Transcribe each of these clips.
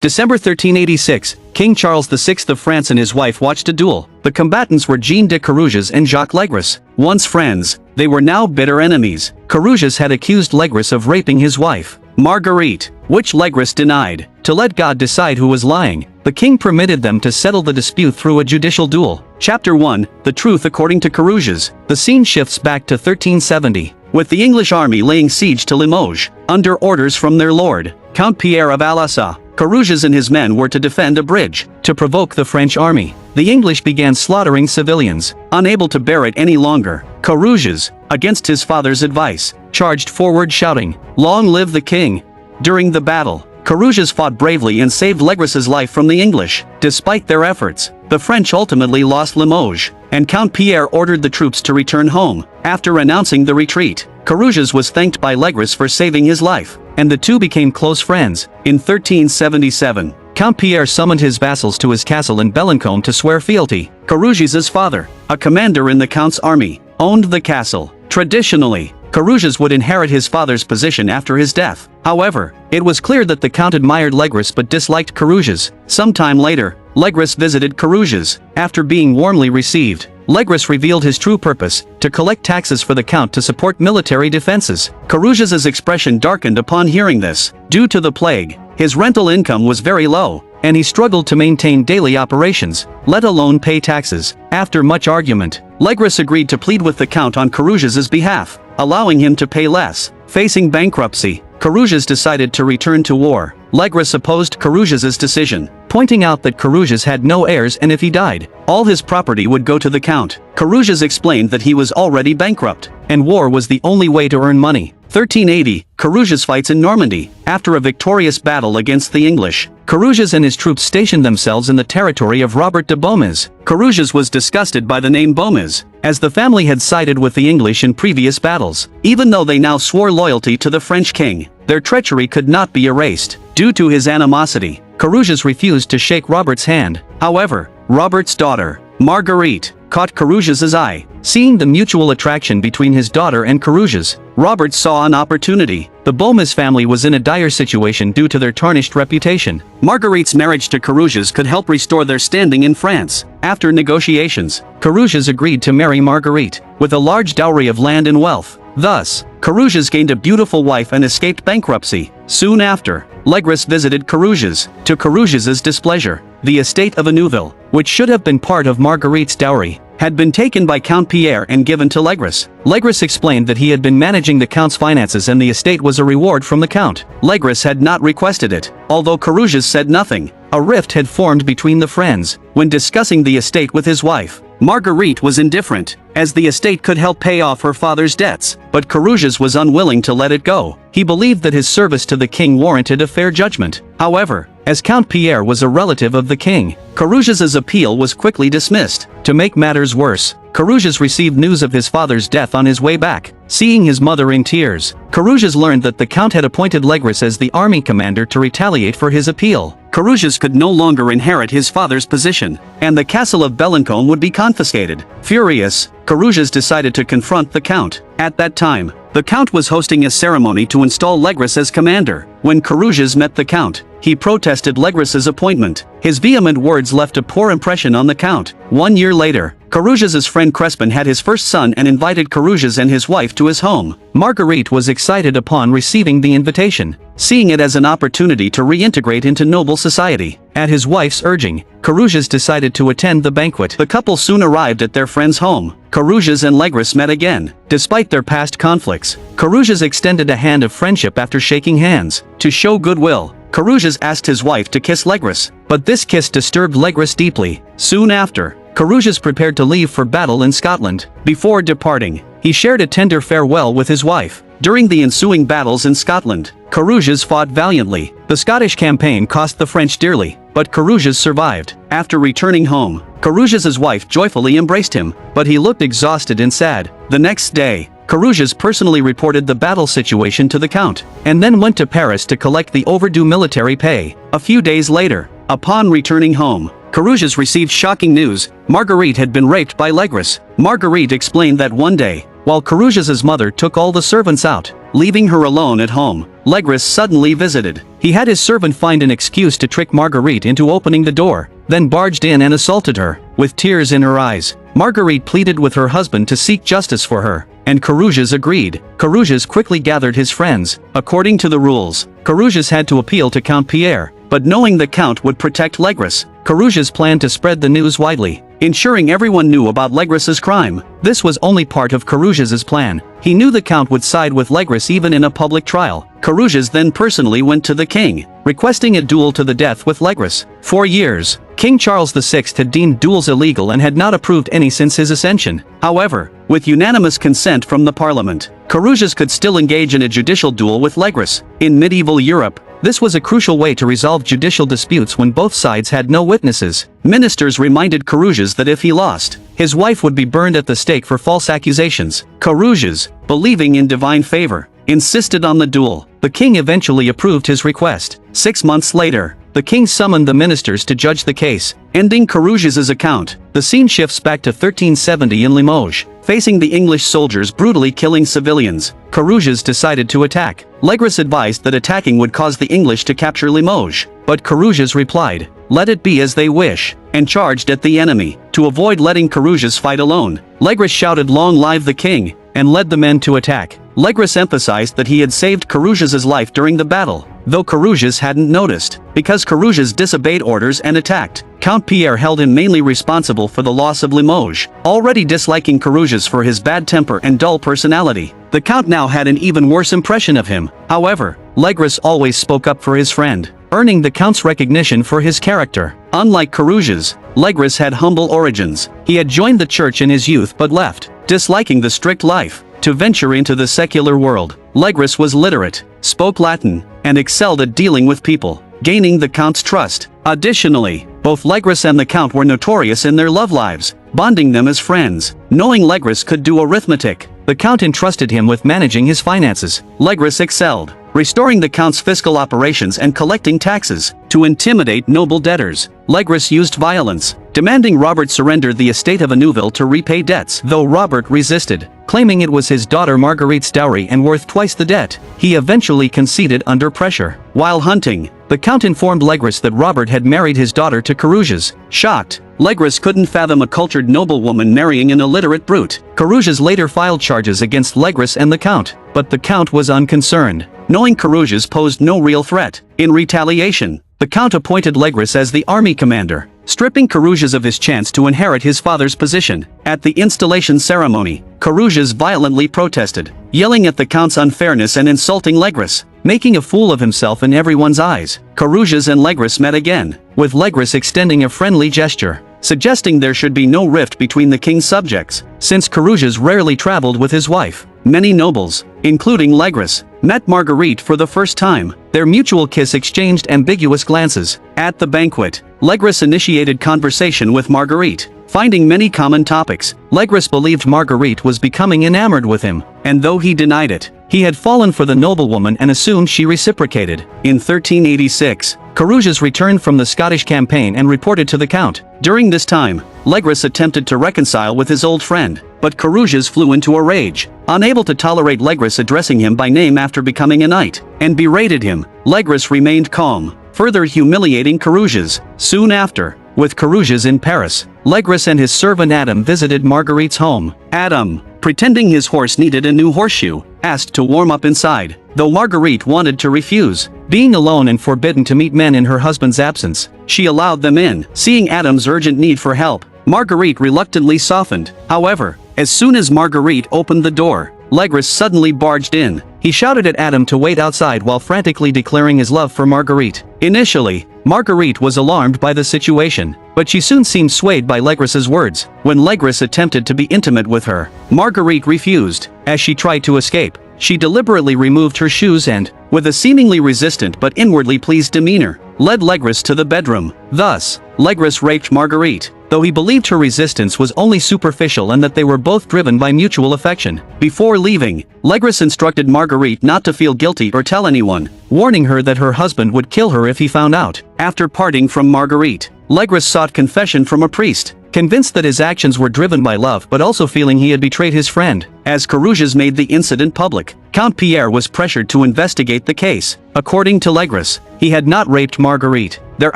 December 1386, King Charles VI of France and his wife watched a duel. The combatants were Jean de Carrouges and Jacques LeGris. Once friends, they were now bitter enemies. Carrouges had accused LeGris of raping his wife, Marguerite, which LeGris denied. To let God decide who was lying, the king permitted them to settle the dispute through a judicial duel. Chapter 1, The Truth According to Carrouges. The scene shifts back to 1370. With the English army laying siege to Limoges, under orders from their lord, Count Pierre of Alençon, Carrouges and his men were to defend a bridge. To provoke the French army, the English began slaughtering civilians. Unable to bear it any longer, Carrouges, against his father's advice, charged forward shouting, "Long live the king!" During the battle, Carrouges fought bravely and saved LeGris's life from the English. Despite their efforts, the French ultimately lost Limoges, and Count Pierre ordered the troops to return home. After announcing the retreat, Carrouges was thanked by LeGris for saving his life, and the two became close friends. In 1377, Count Pierre summoned his vassals to his castle in Bellancombe to swear fealty. Carrouges' father, a commander in the Count's army, owned the castle. Traditionally, Carrouges would inherit his father's position after his death. However, it was clear that the Count admired LeGris but disliked Carrouges. Sometime later, LeGris visited Carrouges. After being warmly received, LeGris revealed his true purpose, to collect taxes for the Count to support military defenses. Carrouges' expression darkened upon hearing this. Due to the plague, his rental income was very low, and he struggled to maintain daily operations, let alone pay taxes. After much argument, LeGris agreed to plead with the Count on Carrouges' behalf, allowing him to pay less. Facing bankruptcy, Carrouges decided to return to war. LeGris opposed Carrouges' decision, pointing out that Carrouges had no heirs and if he died, all his property would go to the Count. Carrouges explained that he was already bankrupt, and war was the only way to earn money. 1380, Carrouges fights in Normandy. After a victorious battle against the English, Carrouges and his troops stationed themselves in the territory of Robert de Beaumais. Carrouges was disgusted by the name Beaumais, as the family had sided with the English in previous battles. Even though they now swore loyalty to the French king, their treachery could not be erased. Due to his animosity, Carrouges refused to shake Robert's hand. However, Robert's daughter, Marguerite, caught Carrouges' eye. Seeing the mutual attraction between his daughter and Carrouges, Robert saw an opportunity. The Beaumais family was in a dire situation due to their tarnished reputation. Marguerite's marriage to Carrouges could help restore their standing in France. After negotiations, Carrouges agreed to marry Marguerite, with a large dowry of land and wealth. Thus, Carrouges gained a beautiful wife and escaped bankruptcy. Soon after, LeGris visited Carrouges. To Carrouges' displeasure, the estate of Neuville, which should have been part of Marguerite's dowry, had been taken by Count Pierre and given to LeGris. LeGris explained that he had been managing the Count's finances and the estate was a reward from the Count. LeGris had not requested it. Although Carrouges said nothing, a rift had formed between the friends. When discussing the estate with his wife, Marguerite was indifferent, as the estate could help pay off her father's debts, but Carrouges was unwilling to let it go. He believed that his service to the king warranted a fair judgment. However, as Count Pierre was a relative of the king, Carrouges' appeal was quickly dismissed. To make matters worse, Carrouges received news of his father's death on his way back. Seeing his mother in tears, Carrouges learned that the Count had appointed LeGris as the army commander to retaliate for his appeal. Carrouges could no longer inherit his father's position, and the castle of Bellancombe would be confiscated. Furious, Carrouges decided to confront the Count. At that time, the Count was hosting a ceremony to install LeGris as commander. When Carrouges met the Count, he protested LeGris's appointment. His vehement words left a poor impression on the Count. 1 year later, Carrouges' friend Crespin had his first son and invited Carrouges and his wife to his home. Marguerite was excited upon receiving the invitation, seeing it as an opportunity to reintegrate into noble society. At his wife's urging, Carrouges decided to attend the banquet. The couple soon arrived at their friend's home. Carrouges and LeGris met again. Despite their past conflicts, Carrouges extended a hand of friendship after shaking hands. To show goodwill, Carrouges asked his wife to kiss LeGris, but this kiss disturbed LeGris deeply. Soon after, Carrouges prepared to leave for battle in Scotland. Before departing, he shared a tender farewell with his wife. During the ensuing battles in Scotland, Carrouges fought valiantly. The Scottish campaign cost the French dearly, but Carrouges survived. After returning home, Carrouges' wife joyfully embraced him, but he looked exhausted and sad. The next day, Carrouges personally reported the battle situation to the Count, and then went to Paris to collect the overdue military pay. A few days later, upon returning home, Carrouges received shocking news: Marguerite had been raped by LeGris. Marguerite explained that one day, while Carrouges' mother took all the servants out, leaving her alone at home, LeGris suddenly visited. He had his servant find an excuse to trick Marguerite into opening the door, then barged in and assaulted her, with tears in her eyes. Marguerite pleaded with her husband to seek justice for her, and Carrouges agreed. Carrouges quickly gathered his friends. According to the rules, Carrouges had to appeal to Count Pierre, but knowing the Count would protect Legris, Carrouges planned to spread the news widely, ensuring everyone knew about Legris's crime. This was only part of Carrouges's plan. He knew the Count would side with Legris even in a public trial. Carrouges then personally went to the king, requesting a duel to the death with Legris. For years, King Charles VI had deemed duels illegal and had not approved any since his ascension. However, with unanimous consent from the parliament, Carrouges could still engage in a judicial duel with Legris. In medieval Europe, this was a crucial way to resolve judicial disputes when both sides had no witnesses. Ministers reminded Carrouges that if he lost, his wife would be burned at the stake for false accusations. Carrouges, believing in divine favor, insisted on the duel. The king eventually approved his request. 6 months later, the king summoned the ministers to judge the case, ending Carrouges's account. The scene shifts back to 1370 in Limoges. Facing the English soldiers brutally killing civilians, Carrouges decided to attack. Legris advised that attacking would cause the English to capture Limoges, but Carrouges replied, "Let it be as they wish," and charged at the enemy. To avoid letting Carrouges fight alone, Legris shouted "Long live the king," and led the men to attack. Legris emphasized that he had saved Carrouges's life during the battle, though Carrouges hadn't noticed, because Carrouges disobeyed orders and attacked. Count Pierre held him mainly responsible for the loss of Limoges, already disliking Carrouges for his bad temper and dull personality. The Count now had an even worse impression of him. However, Legris always spoke up for his friend, earning the Count's recognition for his character. Unlike Carrouges, Legris had humble origins. He had joined the church in his youth but left, disliking the strict life, to venture into the secular world. Legris was literate, spoke Latin, and excelled at dealing with people, gaining the Count's trust. Additionally, both Legris and the Count were notorious in their love lives, bonding them as friends. Knowing Legris could do arithmetic, the Count entrusted him with managing his finances. Legris excelled, restoring the Count's fiscal operations and collecting taxes. To intimidate noble debtors, Legris used violence, demanding Robert surrender the estate of Neuville to repay debts. Though Robert resisted, claiming it was his daughter Marguerite's dowry and worth twice the debt, he eventually conceded under pressure. While hunting, the Count informed Legris that Robert had married his daughter to Carrouges. Shocked, Legris couldn't fathom a cultured noblewoman marrying an illiterate brute. Carrouges later filed charges against Legris and the Count, but the Count was unconcerned, knowing Carrouges posed no real threat. In retaliation, the Count appointed Legris as the army commander, stripping Carrouges of his chance to inherit his father's position. At the installation ceremony, Carrouges violently protested, yelling at the Count's unfairness and insulting Legris, making a fool of himself in everyone's eyes. Carrouges and Legris met again, with Legris extending a friendly gesture, suggesting there should be no rift between the king's subjects. Since Carrouges rarely traveled with his wife, many nobles, including Legris, met Marguerite for the first time. Their mutual kiss exchanged ambiguous glances. At the banquet, Legris initiated conversation with Marguerite. Finding many common topics, Legris believed Marguerite was becoming enamored with him, and though he denied it, he had fallen for the noblewoman and assumed she reciprocated. In 1386, Carrouges returned from the Scottish campaign and reported to the Count. During this time, Legris attempted to reconcile with his old friend, but Carrouges flew into a rage, unable to tolerate Legris addressing him by name after becoming a knight, and berated him. Legris remained calm, further humiliating Carrouges. Soon after, with Carrouges in Paris, Legris and his servant Adam visited Marguerite's home. Adam, pretending his horse needed a new horseshoe, asked to warm up inside, though Marguerite wanted to refuse. Being alone and forbidden to meet men in her husband's absence, she allowed them in. Seeing Adam's urgent need for help, Marguerite reluctantly softened. However, as soon as Marguerite opened the door, Legris suddenly barged in. He shouted at Adam to wait outside while frantically declaring his love for Marguerite. Initially, Marguerite was alarmed by the situation, but she soon seemed swayed by Legris's words. When Legris attempted to be intimate with her, Marguerite refused. As she tried to escape, she deliberately removed her shoes and, with a seemingly resistant but inwardly pleased demeanor, led Legris to the bedroom. Thus, Legris raped Marguerite, though he believed her resistance was only superficial and that they were both driven by mutual affection. Before leaving, Legris instructed Marguerite not to feel guilty or tell anyone, warning her that her husband would kill her if he found out. After parting from Marguerite, Legris sought confession from a priest, convinced that his actions were driven by love but also feeling he had betrayed his friend. As Carrouges made the incident public, Count Pierre was pressured to investigate the case. According to LeGris, he had not raped Marguerite. Their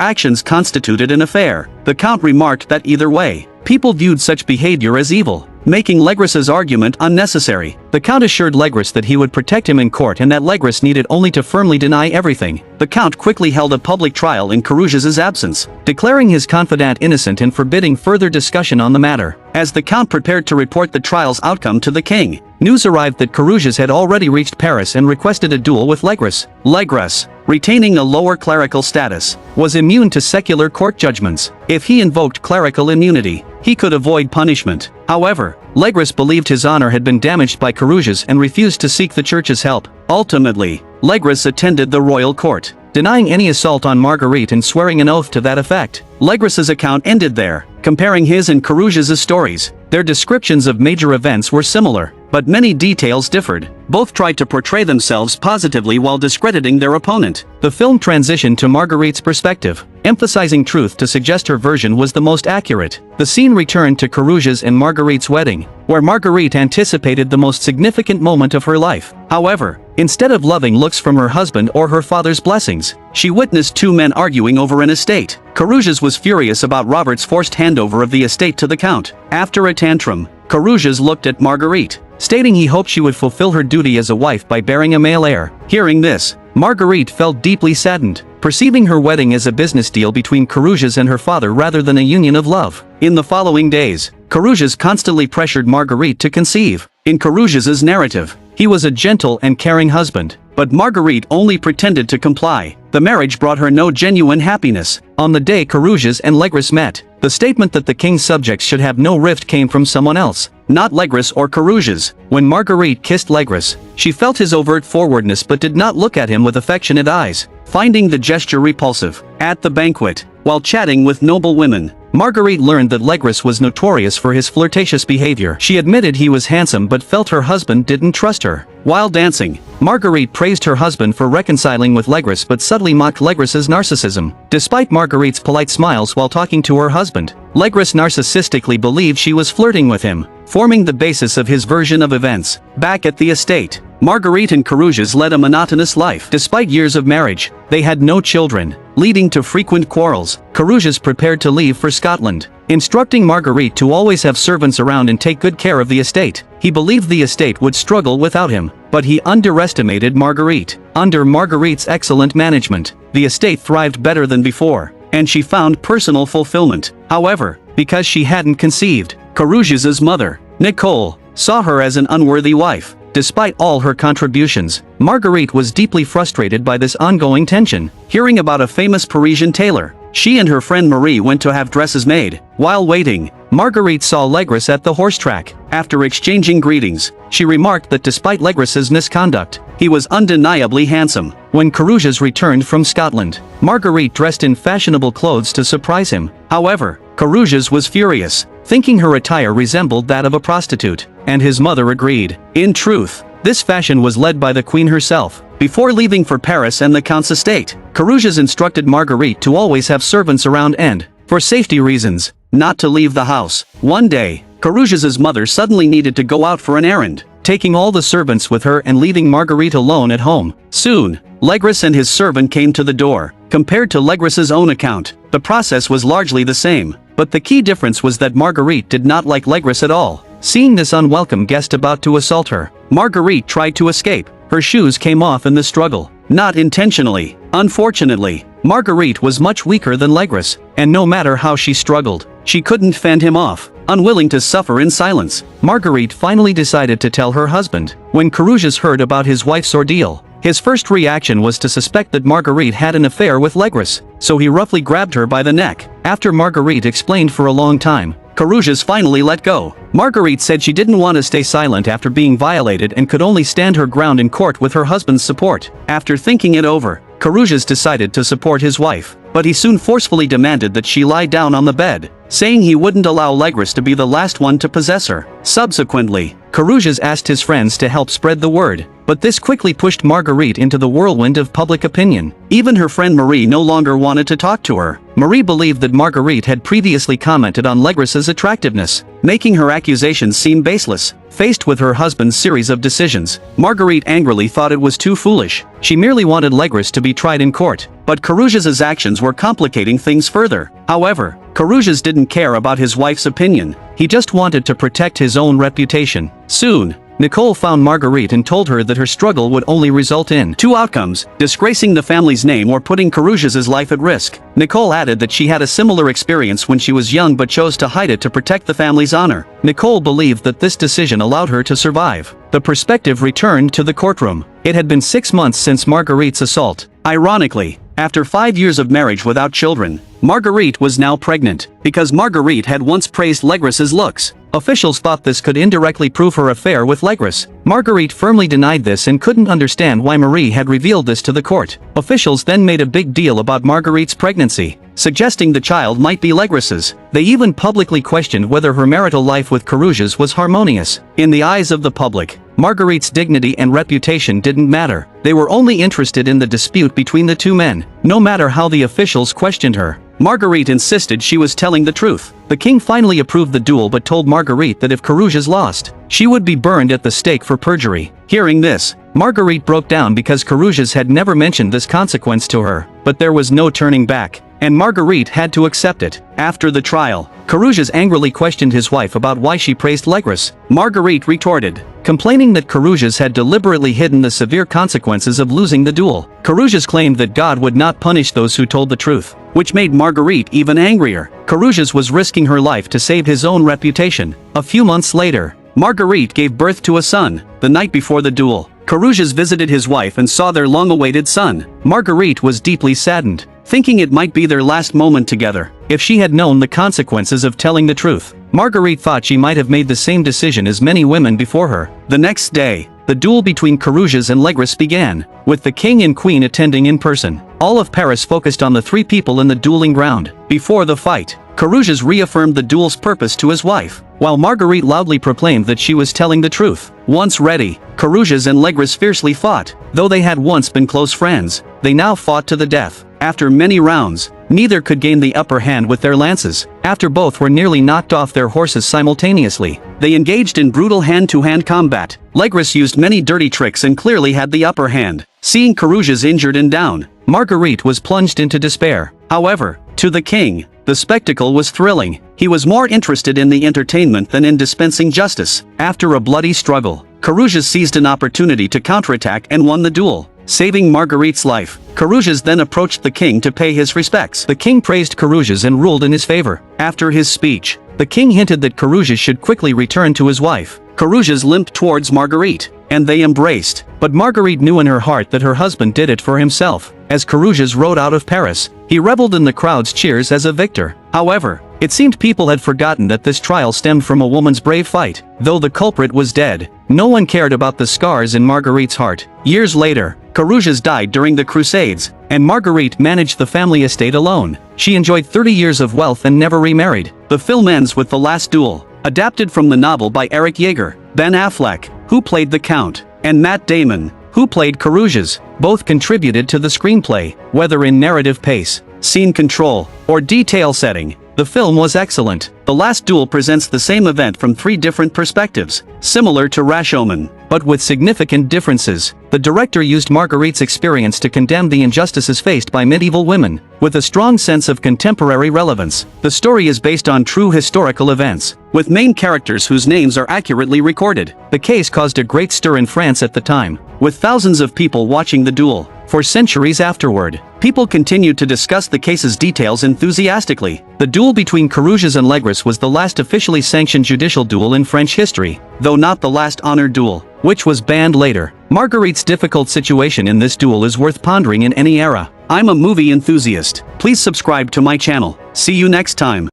actions constituted an affair. The Count remarked that either way, people viewed such behavior as evil, making LeGris's argument unnecessary. The Count assured LeGris that he would protect him in court and that LeGris needed only to firmly deny everything. The Count quickly held a public trial in Carrouges' absence, declaring his confidant innocent and forbidding further discussion on the matter. As the Count prepared to report the trial's outcome to the king, news arrived that Carrouges had already reached Paris and requested a duel with LeGris. LeGris, retaining a lower clerical status, was immune to secular court judgments. If he invoked clerical immunity, he could avoid punishment. However, LeGris believed his honor had been damaged by Carrouges and refused to seek the church's help. Ultimately, LeGris attended the royal court, denying any assault on Marguerite and swearing an oath to that effect. LeGris's account ended there. Comparing his and Carrouges' stories, their descriptions of major events were similar, but many details differed. Both tried to portray themselves positively while discrediting their opponent. The film transitioned to Marguerite's perspective, emphasizing truth to suggest her version was the most accurate. The scene returned to Carrouges and Marguerite's wedding, where Marguerite anticipated the most significant moment of her life. However, instead of loving looks from her husband or her father's blessings, she witnessed two men arguing over an estate. Carrouges was furious about Robert's forced handover of the estate to the Count. After a tantrum, Carrouges looked at Marguerite, stating he hoped she would fulfill her duty as a wife by bearing a male heir. Hearing this, Marguerite felt deeply saddened, perceiving her wedding as a business deal between Carrouges and her father rather than a union of love. In the following days, Carrouges constantly pressured Marguerite to conceive. In Carrouges' narrative, he was a gentle and caring husband, but Marguerite only pretended to comply. The marriage brought her no genuine happiness. On the day Carrouges and LeGris met, the statement that the king's subjects should have no rift came from someone else, not LeGris or Carrouges. When Marguerite kissed LeGris, she felt his overt forwardness but did not look at him with affectionate eyes, finding the gesture repulsive. At the banquet, while chatting with noble women, Marguerite learned that LeGris was notorious for his flirtatious behavior. She admitted he was handsome but felt her husband didn't trust her. While dancing, Marguerite praised her husband for reconciling with LeGris but subtly mocked LeGris's narcissism. Despite Marguerite's polite smiles while talking to her husband, LeGris narcissistically believed she was flirting with him, forming the basis of his version of events. Back at the estate, Marguerite and Carrouges led a monotonous life. Despite years of marriage, they had no children, leading to frequent quarrels. Carrouges prepared to leave for Scotland, instructing Marguerite to always have servants around and take good care of the estate. He believed the estate would struggle without him, but he underestimated Marguerite. Under Marguerite's excellent management, the estate thrived better than before, and she found personal fulfillment. However, because she hadn't conceived, Carrouges' mother, Nicole, saw her as an unworthy wife. Despite all her contributions, Marguerite was deeply frustrated by this ongoing tension. Hearing about a famous Parisian tailor, she and her friend Marie went to have dresses made. While waiting, Marguerite saw LeGris at the horse track. After exchanging greetings, she remarked that despite LeGris's misconduct, he was undeniably handsome. When Carrouges returned from Scotland, Marguerite dressed in fashionable clothes to surprise him. However, Carrouges was furious, thinking her attire resembled that of a prostitute, and his mother agreed. In truth, this fashion was led by the queen herself. Before leaving for Paris and the Count's estate, Carrouges instructed Marguerite to always have servants around and, for safety reasons, not to leave the house. One day, Carrouges' mother suddenly needed to go out for an errand, taking all the servants with her and leaving Marguerite alone at home. Soon, LeGris and his servant came to the door. Compared to LeGris's own account, the process was largely the same, but the key difference was that Marguerite did not like LeGris at all. Seeing this unwelcome guest about to assault her, Marguerite tried to escape. Her shoes came off in the struggle, not intentionally. Unfortunately, Marguerite was much weaker than LeGris, and no matter how she struggled, she couldn't fend him off. Unwilling to suffer in silence, Marguerite finally decided to tell her husband. When Carrouges heard about his wife's ordeal, his first reaction was to suspect that Marguerite had an affair with LeGris, so he roughly grabbed her by the neck. After Marguerite explained for a long time, Carrouges finally let go. Marguerite said she didn't want to stay silent after being violated and could only stand her ground in court with her husband's support. After thinking it over, Carrouges decided to support his wife. but he soon forcefully demanded that she lie down on the bed, saying he wouldn't allow Legris to be the last one to possess her. Subsequently, Carrouges asked his friends to help spread the word, but this quickly pushed Marguerite into the whirlwind of public opinion. Even her friend Marie no longer wanted to talk to her. Marie believed that Marguerite had previously commented on Legris's attractiveness, making her accusations seem baseless. Faced with her husband's series of decisions, Marguerite angrily thought it was too foolish. She merely wanted Legris to be tried in court, but Carrouges' actions were complicating things further. However, Carrouges didn't care about his wife's opinion. He just wanted to protect his own reputation. Soon, Nicole found Marguerite and told her that her struggle would only result in two outcomes: disgracing the family's name or putting Carrouges' life at risk. Nicole added that she had a similar experience when she was young but chose to hide it to protect the family's honor. Nicole believed that this decision allowed her to survive. The perspective returned to the courtroom. It had been 6 months since Marguerite's assault. Ironically, after 5 years of marriage without children, Marguerite was now pregnant. Because Marguerite had once praised Legris's looks, officials thought this could indirectly prove her affair with Legris. Marguerite firmly denied this and couldn't understand why Marie had revealed this to the court. Officials then made a big deal about Marguerite's pregnancy, suggesting the child might be Legris's. They even publicly questioned whether her marital life with Carrouges was harmonious. In the eyes of the public, Marguerite's dignity and reputation didn't matter. They were only interested in the dispute between the two men. No matter how the officials questioned her, Marguerite insisted she was telling the truth. The king finally approved the duel but told Marguerite that if Carrouges lost, she would be burned at the stake for perjury. Hearing this, Marguerite broke down because Carrouges had never mentioned this consequence to her. But there was no turning back, and Marguerite had to accept it. After the trial, Carrouges angrily questioned his wife about why she praised Legris. Marguerite retorted, complaining that Carrouges had deliberately hidden the severe consequences of losing the duel. Carrouges claimed that God would not punish those who told the truth, which made Marguerite even angrier. Carrouges was risking her life to save his own reputation. A few months later, Marguerite gave birth to a son. The night before the duel, Carrouges visited his wife and saw their long-awaited son. Marguerite was deeply saddened, thinking it might be their last moment together. If she had known the consequences of telling the truth, Marguerite thought she might have made the same decision as many women before her. The next day, the duel between Carrouges and Legris began, with the king and queen attending in person. All of Paris focused on the three people in the dueling ground. Before the fight, Carrouges reaffirmed the duel's purpose to his wife, while Marguerite loudly proclaimed that she was telling the truth. Once ready, Carrouges and Legris fiercely fought. Though they had once been close friends, they now fought to the death. After many rounds, neither could gain the upper hand with their lances. After both were nearly knocked off their horses simultaneously, they engaged in brutal hand-to-hand combat. Legris used many dirty tricks and clearly had the upper hand. Seeing Carrouges injured and down, Marguerite was plunged into despair. However, to the king, the spectacle was thrilling. He was more interested in the entertainment than in dispensing justice. After a bloody struggle, Carrouges seized an opportunity to counterattack and won the duel, saving Marguerite's life. Carrouges then approached the king to pay his respects. The king praised Carrouges and ruled in his favor. After his speech, the king hinted that Carrouges should quickly return to his wife. Carrouges limped towards Marguerite, and they embraced. But Marguerite knew in her heart that her husband did it for himself. As Carrouges rode out of Paris, he reveled in the crowd's cheers as a victor. However, it seemed people had forgotten that this trial stemmed from a woman's brave fight. Though the culprit was dead, no one cared about the scars in Marguerite's heart. Years later, Carrouges died during the Crusades, and Marguerite managed the family estate alone. She enjoyed 30 years of wealth and never remarried. The film ends with The Last Duel, adapted from the novel by Eric Yeager. Ben Affleck, who played the Count, and Matt Damon, who played Carrouges, both contributed to the screenplay. Whether in narrative pace, scene control, or detail setting, the film was excellent. The Last Duel presents the same event from 3 different perspectives, similar to Rashomon, but with significant differences. The director used Marguerite's experience to condemn the injustices faced by medieval women, with a strong sense of contemporary relevance. The story is based on true historical events, with main characters whose names are accurately recorded. The case caused a great stir in France at the time, with thousands of people watching the duel. For centuries afterward, people continued to discuss the case's details enthusiastically. The duel between Carrouges and Legris was the last officially sanctioned judicial duel in French history, though not the last honored duel, which was banned later. Marguerite's difficult situation in this duel is worth pondering in any era. I'm a movie enthusiast. Please subscribe to my channel. See you next time.